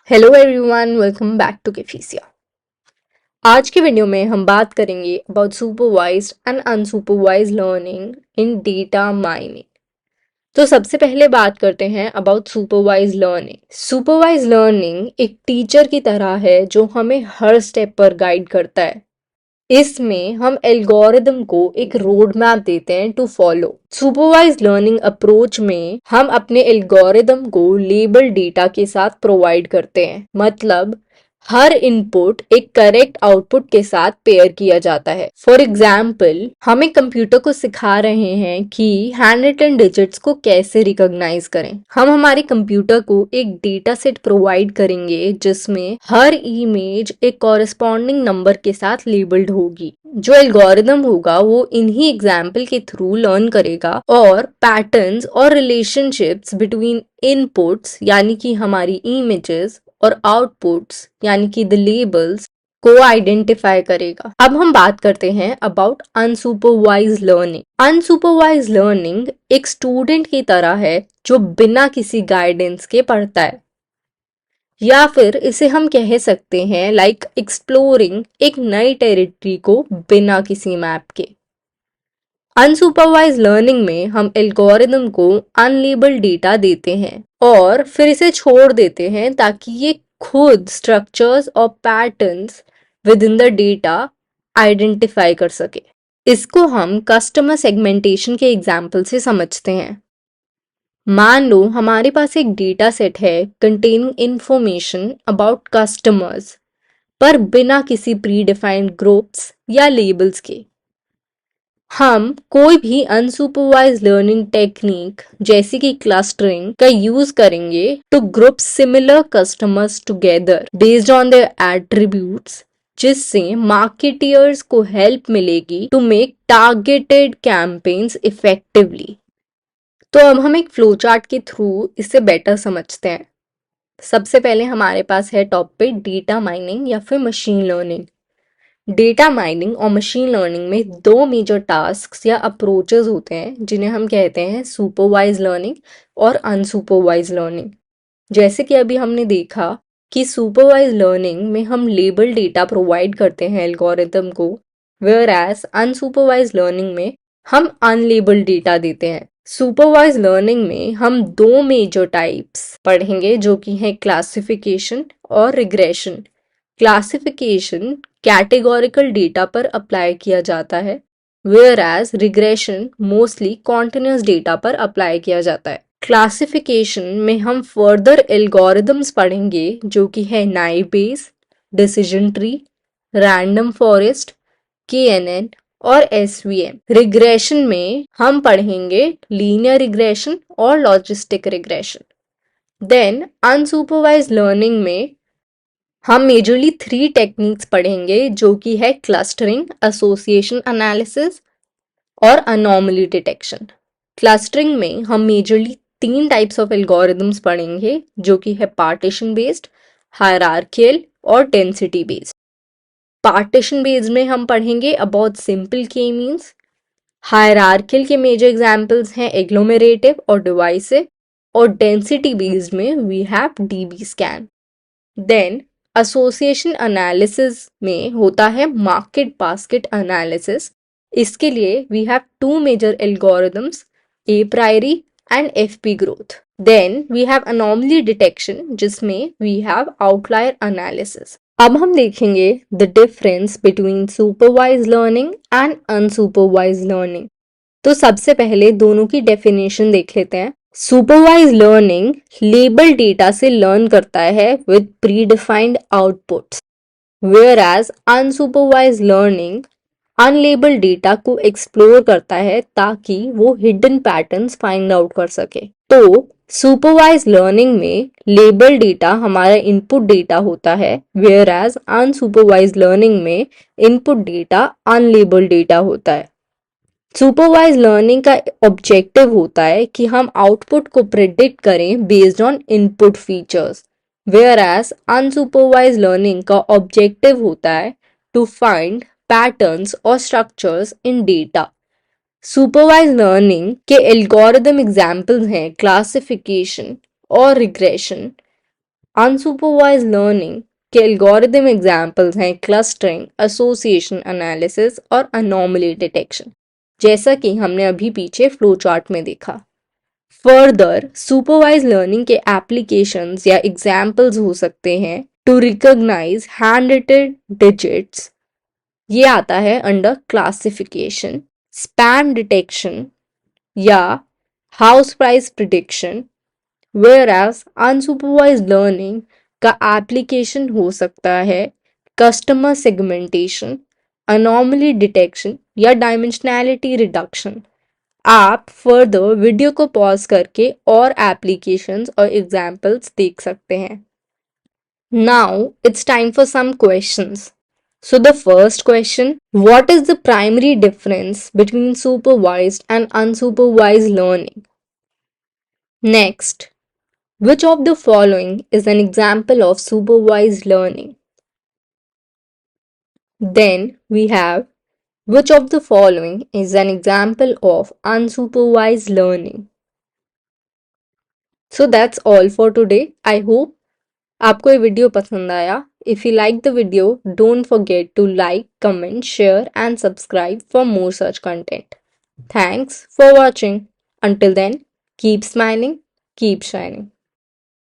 Hello everyone, welcome back to केफीसिया। आज के वीडियो में हम बात करेंगे about supervised and unsupervised learning in data mining. तो सबसे पहले बात करते हैं about supervised learning. Supervised learning एक टीचर की तरह है जो हमें हर स्टेप पर गाइड करता है। इसमें हम एल्गोरिदम को एक रोड मैप देते हैं to follow. Supervised learning approach में हम अपने एल्गोरिदम को लेबल डेटा के साथ प्रोवाइड करते हैं, मतलब हर इनपुट एक करेक्ट आउटपुट के साथ पेयर किया जाता है। फॉर एग्जाम्पल, हम एक कंप्यूटर को सिखा रहे हैं कि हैंड रिटन डिजिट्स को कैसे रिकॉग्नाइज करें। हम हमारे कंप्यूटर को एक डेटा सेट प्रोवाइड करेंगे जिसमें हर इमेज एक कॉरेस्पॉन्डिंग नंबर के साथ लेबल्ड होगी। जो एल्गोरिदम होगा वो इन्हीं एग्जाम्पल के थ्रू लर्न करेगा और पैटर्न्स और रिलेशनशिप्स बिटवीन इनपुट्स यानी कि हमारी इमेजेस और आउटपुट्स यानी कि द लेबल्स को आइडेंटिफाई करेगा। अब हम बात करते हैं about unsupervised learning. Unsupervised learning एक स्टूडेंट की तरह है जो बिना किसी गाइडेंस के पढ़ता है, या फिर इसे हम कह सकते हैं लाइक एक्सप्लोरिंग एक नई टेरिटरी को बिना किसी मैप के। अनसुपरवाइज लर्निंग में हम एल्गोरिदम को अनलेबल्ड डेटा देते हैं और फिर इसे छोड़ देते हैं ताकि ये खुद स्ट्रक्चर्स और patterns with in the data identify कर सके। इसको हम कस्टमर सेगमेंटेशन के एग्जाम्पल से समझते हैं। मान लो हमारे पास एक डेटा सेट है कंटेनिंग इंफॉर्मेशन अबाउट कस्टमर्स, पर बिना किसी प्री डिफाइंड ग्रुप्स या लेबल्स के। हम कोई भी अनसुपरवाइज्ड लर्निंग टेक्निक जैसे कि क्लस्टरिंग का यूज करेंगे to group similar customers together based on their attributes, जिससे मार्केटियर्स को हेल्प मिलेगी to make targeted campaigns effectively. तो अब हम एक फ्लो चार्ट के थ्रू इसे बेटर समझते हैं। सबसे पहले हमारे पास है टॉपिक डेटा माइनिंग या फिर मशीन लर्निंग। डेटा माइनिंग और मशीन लर्निंग में दो मेजर टास्क्स या अप्रोचेस होते हैं जिन्हें हम कहते हैं सुपरवाइज लर्निंग और अनसुपरवाइज लर्निंग। जैसे कि अभी हमने देखा कि सुपरवाइज लर्निंग में हम लेबल डेटा प्रोवाइड करते हैं एल्गोरिदम को, वेयर एज अनसुपरवाइज लर्निंग में हम अनलेबल्ड डेटा देते हैं। सुपरवाइज लर्निंग में हम दो मेजर टाइप्स पढ़ेंगे जो कि है क्लासिफिकेशन और रिग्रेशन। क्लासिफिकेशन कैटेगोरिकल डेटा पर अप्लाई किया जाता है, whereas regression mostly continuous data पर अप्लाई किया जाता है। क्लासिफिकेशन में हम फर्दर एल्गोरिदम्स पढ़ेंगे जो कि है naive Bayes, decision tree, random forest, KNN और SVM। रिग्रेशन में हम पढ़ेंगे लीनियर रिग्रेशन और logistic regression. Then unsupervised learning में हम मेजरली 3 टेक्निक्स पढ़ेंगे जो कि है क्लस्टरिंग, एसोसिएशन एनालिसिस और अनोमली डिटेक्शन। क्लस्टरिंग में हम मेजरली 3 टाइप्स ऑफ एल्गोरिदम्स पढ़ेंगे जो कि है पार्टीशन बेस्ड, हायरार्कियल और डेंसिटी बेस्ड। पार्टीशन बेस्ड में हम पढ़ेंगे about simple K means. Hierarchical के मेजर एग्जांपल्स हैं एग्लोमेरेटिव और डिवाइसिव, और डेंसिटी बेस्ड में we have DB scan. Then association analysis में होता है मार्केट बास्केट एनालिसिस। इसके लिए we have 2 major algorithms, apriori and FP growth. Then we have anomaly detection जिसमें वी हैव आउटलायर एनालिसिस। अब हम देखेंगे the difference between supervise learning and unsupervise learning. तो सबसे पहले दोनों की डेफिनेशन देख लेते हैं। सुपरवाइज लर्निंग लेबल डेटा से लर्न करता है with predefined outputs, whereas unsupervised learning unlabel data को एक्सप्लोर करता है ताकि वो हिडन पैटर्न्स फाइंड आउट कर सके। तो सुपरवाइज लर्निंग में लेबल डेटा हमारा इनपुट डेटा होता है, वेयर एज अनसुपरवाइज लर्निंग में इनपुट डेटा अनलेबल डेटा होता है। सुपरवाइज लर्निंग का ऑब्जेक्टिव होता है कि हम आउटपुट को प्रिडिक्ट करें based on input features, whereas unsupervised learning का ऑब्जेक्टिव होता है टू फाइंड पैटर्न्स और structures in data. Supervised learning के एल्गोरिदम एग्जाम्पल्स हैं क्लासिफिकेशन और रिग्रेशन। अनसुपरवाइज लर्निंग के एल्गोरिदम एग्जाम्पल्स हैं क्लस्टरिंग, एसोसिएशन एनालिसिस और अनोमली डिटेक्शन, जैसा कि हमने अभी पीछे फ्लो चार्ट में देखा। फर्दर सुपरवाइज लर्निंग के एप्लीकेशंस या एग्जाम्पल्स हो सकते हैं to recognise hand written digits, ये आता है अंडर क्लासिफिकेशन, स्पैम डिटेक्शन या house price prediction, whereas unsupervised learning का एप्लीकेशन हो सकता है कस्टमर सेगमेंटेशन, अनोमली डिटेक्शन या डायमेंशनैलिटी रिडक्शन। आप फर्दर वीडियो को पॉज करके और एप्लीकेशंस और एग्जाम्पल्स देख सकते हैं। Now it's time for some questions. So the first question, what is the primary difference between supervised and unsupervised learning? Next, which of the following is an example of supervised learning? Then we have which of the following is an example of unsupervised learning? So that's all for today. I hope आपको ये video पसंद आया। If you like the video don't forget to like, comment, share and subscribe for more such content. Thanks for watching. Until then, keep smiling, keep shining.